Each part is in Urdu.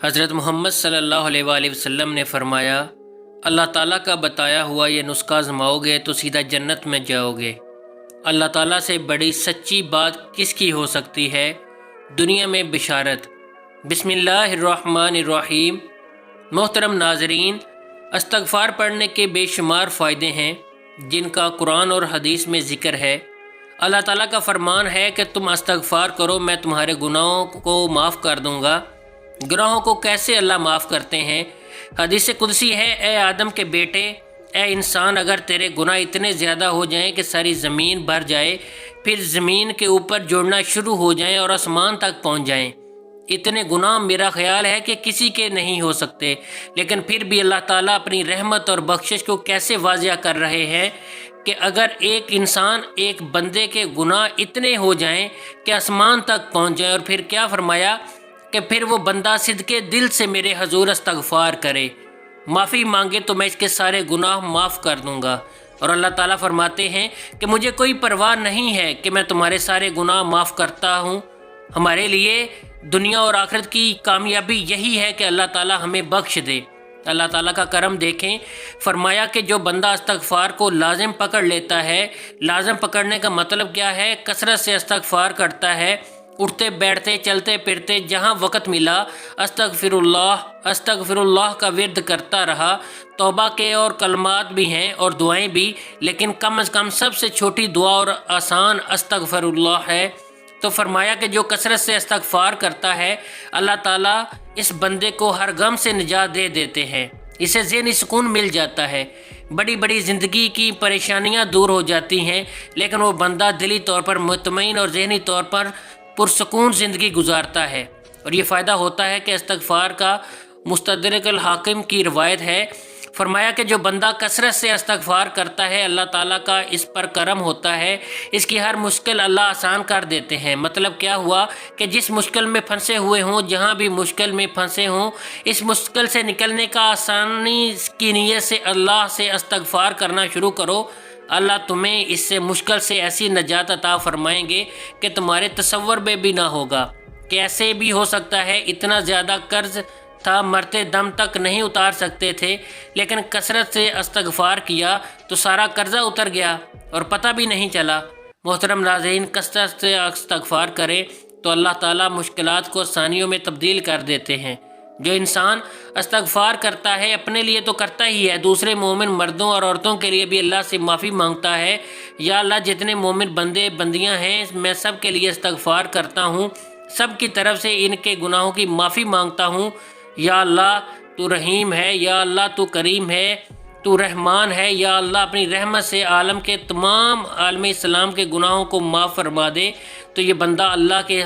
حضرت محمد صلی اللہ علیہ وآلہ وسلم نے فرمایا، اللہ تعالیٰ کا بتایا ہوا یہ نسخہ آزماؤ گے تو سیدھا جنت میں جاؤ گے۔ اللہ تعالیٰ سے بڑی سچی بات کس کی ہو سکتی ہے؟ دنیا میں بشارت۔ بسم اللہ الرحمن الرحیم۔ محترم ناظرین، استغفار پڑھنے کے بے شمار فائدے ہیں جن کا قرآن اور حدیث میں ذکر ہے۔ اللہ تعالیٰ کا فرمان ہے کہ تم استغفار کرو، میں تمہارے گناہوں کو معاف کر دوں گا۔ گناہوں کو کیسے اللہ معاف کرتے ہیں؟ حدیث قدسی ہے، اے آدم کے بیٹے، اے انسان، اگر تیرے گناہ اتنے زیادہ ہو جائیں کہ ساری زمین بھر جائے، پھر زمین کے اوپر جوڑنا شروع ہو جائیں اور آسمان تک پہنچ جائیں، اتنے گناہ میرا خیال ہے کہ کسی کے نہیں ہو سکتے، لیکن پھر بھی اللہ تعالیٰ اپنی رحمت اور بخشش کو کیسے واضح کر رہے ہیں کہ اگر ایک انسان، ایک بندے کے گناہ اتنے ہو جائیں کہ آسمان تک پہنچ جائیں، اور پھر کیا فرمایا کہ پھر وہ بندہ صدقے دل سے میرے حضور استغفار کرے، معافی مانگے تو میں اس کے سارے گناہ معاف کر دوں گا۔ اور اللہ تعالیٰ فرماتے ہیں کہ مجھے کوئی پرواہ نہیں ہے کہ میں تمہارے سارے گناہ معاف کرتا ہوں۔ ہمارے لیے دنیا اور آخرت کی کامیابی یہی ہے کہ اللہ تعالیٰ ہمیں بخش دے۔ اللہ تعالیٰ کا کرم دیکھیں، فرمایا کہ جو بندہ استغفار کو لازم پکڑ لیتا ہے، لازم پکڑنے کا مطلب کیا ہے؟ کثرت سے استغفار کرتا ہے، اٹھتے بیٹھتے چلتے پھرتے جہاں وقت ملا استغفر اللہ کا ورد کرتا رہا۔ توبہ کے اور کلمات بھی ہیں اور دعائیں بھی، لیکن کم از کم سب سے چھوٹی دعا اور آسان استغفر اللہ ہے۔ تو فرمایا کہ جو کثرت سے استغفار کرتا ہے، اللہ تعالیٰ اس بندے کو ہر غم سے نجات دے دیتے ہیں، اسے ذہنی سکون مل جاتا ہے، بڑی بڑی زندگی کی پریشانیاں دور ہو جاتی ہیں، لیکن وہ بندہ دلی طور پر مطمئن اور ذہنی طور پر پرسکون زندگی گزارتا ہے۔ اور یہ فائدہ ہوتا ہے کہ استغفار کا مستدرک الحاکم کی روایت ہے، فرمایا کہ جو بندہ کثرت سے استغفار کرتا ہے، اللہ تعالیٰ کا اس پر کرم ہوتا ہے، اس کی ہر مشکل اللہ آسان کر دیتے ہیں۔ مطلب کیا ہوا کہ جس مشکل میں پھنسے ہوئے ہوں، جہاں بھی مشکل میں پھنسے ہوں، اس مشکل سے نکلنے کا آسانی کی نیت سے اللہ سے استغفار کرنا شروع کرو۔ اللہ تمہیں اس سے مشکل سے ایسی نجات عطا فرمائیں گے کہ تمہارے تصور میں بھی نہ ہوگا کہ ایسے بھی ہو سکتا ہے۔ اتنا زیادہ قرض تھا، مرتے دم تک نہیں اتار سکتے تھے، لیکن کثرت سے استغفار کیا تو سارا قرضہ اتر گیا اور پتہ بھی نہیں چلا۔ محترم ناظرین، کثرت سے استغفار کریں تو اللہ تعالیٰ مشکلات کو آسانیوں میں تبدیل کر دیتے ہیں۔ جو انسان استغفار کرتا ہے، اپنے لیے تو کرتا ہی ہے، دوسرے مومن مردوں اور عورتوں کے لیے بھی اللہ سے معافی مانگتا ہے۔ یا اللہ، جتنے مومن بندے بندیاں ہیں، میں سب کے لیے استغفار کرتا ہوں، سب کی طرف سے ان کے گناہوں کی معافی مانگتا ہوں۔ یا اللہ تو رحیم ہے، یا اللہ تو کریم ہے، تو رحمان ہے، یا اللہ اپنی رحمت سے عالم کے تمام عالم اسلام کے گناہوں کو معاف فرما دے۔ تو یہ بندہ اللہ کے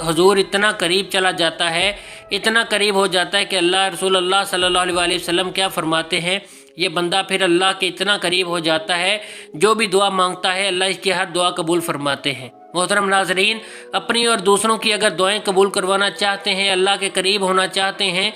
حضور اتنا قریب چلا جاتا ہے، اتنا قریب ہو جاتا ہے کہ اللہ رسول اللہ صلی اللہ علیہ وآلہ وسلم کیا فرماتے ہیں، یہ بندہ پھر اللہ کے اتنا قریب ہو جاتا ہے، جو بھی دعا مانگتا ہے اللہ اس کی ہر دعا قبول فرماتے ہیں۔ محترم ناظرین، اپنی اور دوسروں کی اگر دعائیں قبول کروانا چاہتے ہیں، اللہ کے قریب ہونا چاہتے ہیں،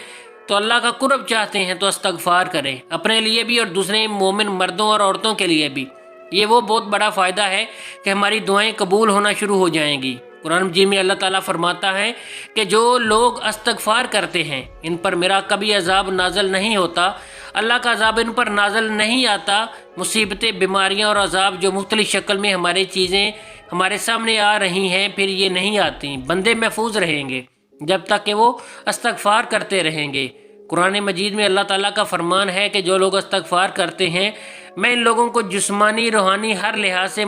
تو اللہ کا قرب چاہتے ہیں، تو استغفار کریں، اپنے لیے بھی اور دوسرے مومن مردوں اور عورتوں کے لیے بھی۔ یہ وہ بہت بڑا فائدہ ہے کہ ہماری دعائیں قبول ہونا شروع ہو جائیں گی۔ قرآن مجید میں اللہ تعالیٰ فرماتا ہے کہ جو لوگ استغفار کرتے ہیں، ان پر میرا کبھی عذاب نازل نہیں ہوتا، اللہ کا عذاب ان پر نازل نہیں آتا۔ مصیبتیں، بیماریاں اور عذاب جو مختلف شکل میں ہماری چیزیں ہمارے سامنے آ رہی ہیں، پھر یہ نہیں آتی۔ بندے محفوظ رہیں گے جب تک کہ وہ استغفار کرتے رہیں گے۔ قرآن مجید میں اللہ تعالیٰ کا فرمان ہے کہ جو لوگ استغفار کرتے ہیں، میں ان لوگوں کو جسمانی روحانی ہر لحاظ سے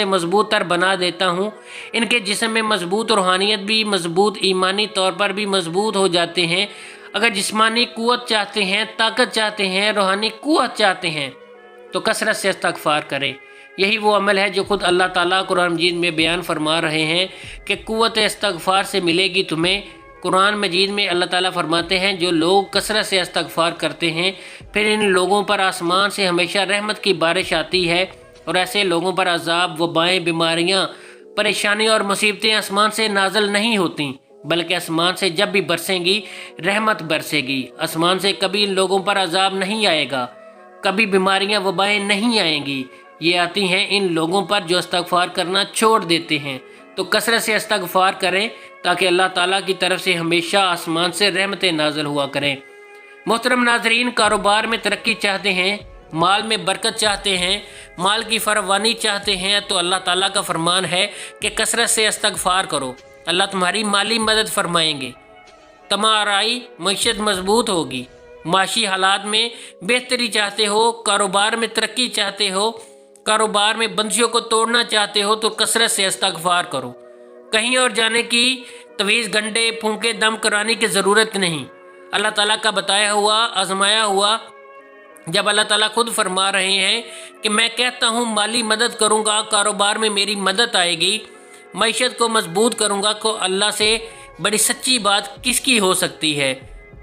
مضبوط تر بنا دیتا ہوں۔ ان کے جسم میں مضبوط روحانیت بھی مضبوط، ایمانی طور پر بھی مضبوط ہو جاتے ہیں۔ اگر جسمانی قوت چاہتے ہیں، طاقت چاہتے ہیں، روحانی قوت چاہتے ہیں، تو کثرت سے استغفار کریں۔ یہی وہ عمل ہے جو خود اللہ تعالیٰ قرآن مجید میں بیان فرما رہے ہیں کہ قوت استغفار سے ملے گی تمہیں۔ قرآن مجید میں اللہ تعالیٰ فرماتے ہیں جو لوگ کثرت سے استغفار کرتے ہیں، پھر ان لوگوں پر آسمان سے ہمیشہ رحمت کی بارش آتی ہے، اور ایسے لوگوں پر عذاب، وبائیں، بیماریاں، پریشانیاں اور مصیبتیں آسمان سے نازل نہیں ہوتیں، بلکہ آسمان سے جب بھی برسیں گی رحمت برسے گی۔ آسمان سے کبھی ان لوگوں پر عذاب نہیں آئے گا، کبھی بیماریاں، وبائیں نہیں آئیں گی۔ یہ آتی ہیں ان لوگوں پر جو استغفار کرنا چھوڑ دیتے ہیں، تو کثرت سے استغفار کریں تاکہ اللہ تعالیٰ کی طرف سے ہمیشہ آسمان سے رحمتیں نازل ہوا کریں۔ محترم ناظرین، کاروبار میں ترقی چاہتے ہیں، مال میں برکت چاہتے ہیں، مال کی فراوانی چاہتے ہیں، تو اللہ تعالیٰ کا فرمان ہے کہ کثرت سے استغفار کرو، اللہ تمہاری مالی مدد فرمائیں گے، تمہاری معیشت مضبوط ہوگی۔ معاشی حالات میں بہتری چاہتے ہو، کاروبار میں ترقی چاہتے ہو، کاروبار میں بندشوں کو توڑنا چاہتے ہو، تو کثرت سے استغفار کرو۔ کہیں اور جانے کی تویز گنڈے پھونکے دم کرانے کی ضرورت نہیں۔ اللہ تعالیٰ کا بتایا ہوا، آزمایا ہوا، جب اللہ تعالیٰ خود فرما رہے ہیں کہ میں کہتا ہوں مالی مدد کروں گا، کاروبار میں میری مدد آئے گی، معیشت کو مضبوط کروں گا، تو اللہ سے بڑی سچی بات کس کی ہو سکتی ہے؟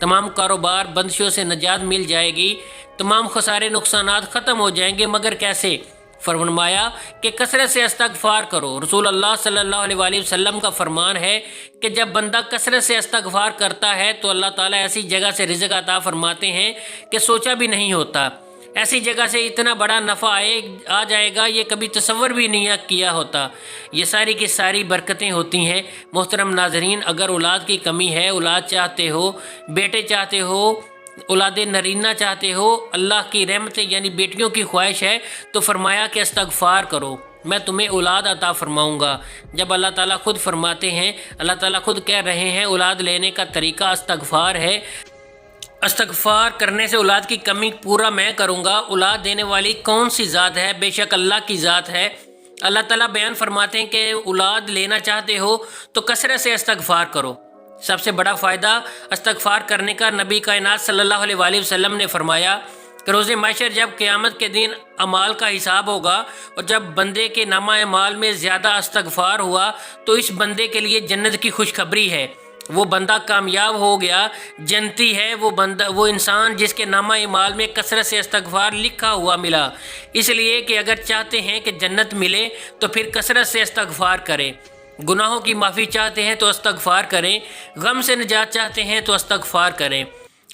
تمام کاروبار بندشوں سے نجات مل جائے گی، تمام خسارے نقصانات ختم ہو جائیں گے، مگر کیسے؟ فرمایا کہ کثرت سے استغفار کرو۔ رسول اللہ صلی اللہ علیہ وآلہ وسلم کا فرمان ہے کہ جب بندہ کثرت سے استغفار کرتا ہے تو اللہ تعالیٰ ایسی جگہ سے رزق عطا فرماتے ہیں کہ سوچا بھی نہیں ہوتا، ایسی جگہ سے اتنا بڑا نفع آ جائے گا، یہ کبھی تصور بھی نہیں کیا ہوتا۔ یہ ساری کی ساری برکتیں ہوتی ہیں۔ محترم ناظرین، اگر اولاد کی کمی ہے، اولاد چاہتے ہو، بیٹے چاہتے ہو، اولاد نرینہ چاہتے ہو، اللہ کی رحمتیں یعنی بیٹیوں کی خواہش ہے، تو فرمایا کہ استغفار کرو، میں تمہیں اولاد عطا فرماؤں گا۔ جب اللہ تعالیٰ خود فرماتے ہیں، اللہ تعالیٰ خود کہہ رہے ہیں اولاد لینے کا طریقہ استغفار ہے، استغفار کرنے سے اولاد کی کمی پورا میں کروں گا۔ اولاد دینے والی کون سی ذات ہے؟ بے شک اللہ کی ذات ہے۔ اللہ تعالیٰ بیان فرماتے ہیں کہ اولاد لینا چاہتے ہو تو کثرت سے استغفار کرو۔ سب سے بڑا فائدہ استغفار کرنے کا نبی کائنات صلی اللہ علیہ وآلہ وسلم نے فرمایا کہ روز محشر جب قیامت کے دن اعمال کا حساب ہوگا اور جب بندے کے نامہ اعمال میں زیادہ استغفار ہوا تو اس بندے کے لیے جنت کی خوشخبری ہے، وہ بندہ کامیاب ہو گیا، جنتی ہے وہ انسان جس کے نامہ اعمال میں کثرت سے استغفار لکھا ہوا ملا۔ اس لیے کہ اگر چاہتے ہیں کہ جنت ملے تو پھر کثرت سے استغفار کریں، گناہوں کی معافی چاہتے ہیں تو استغفار کریں، غم سے نجات چاہتے ہیں تو استغفار کریں،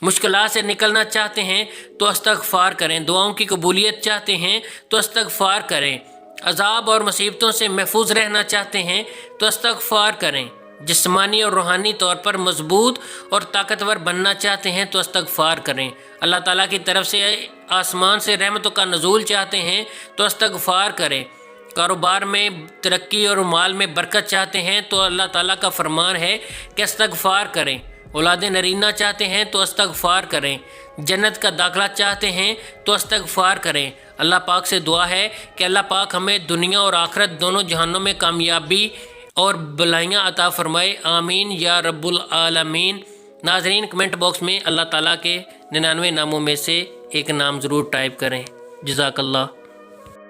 مشکلات سے نکلنا چاہتے ہیں تو استغفار کریں، دعاؤں کی قبولیت چاہتے ہیں تو استغفار کریں، عذاب اور مصیبتوں سے محفوظ رہنا چاہتے ہیں تو استغفار کریں، جسمانی اور روحانی طور پر مضبوط اور طاقتور بننا چاہتے ہیں تو استغفار کریں، اللہ تعالیٰ کی طرف سے آسمان سے رحمتوں کا نزول چاہتے ہیں تو استغفار کریں، کاروبار میں ترقی اور مال میں برکت چاہتے ہیں تو اللہ تعالیٰ کا فرمان ہے کہ استغفار کریں، اولاد نرینہ چاہتے ہیں تو استغفار کریں، جنت کا داخلہ چاہتے ہیں تو استغفار کریں۔ اللہ پاک سے دعا ہے کہ اللہ پاک ہمیں دنیا اور آخرت دونوں جہانوں میں کامیابی اور بلائیاں عطا فرمائے، آمین یا رب العالمین۔ ناظرین، کمنٹ باکس میں اللہ تعالیٰ کے 99 ناموں میں سے ایک نام ضرور ٹائپ کریں۔ جزاک اللہ۔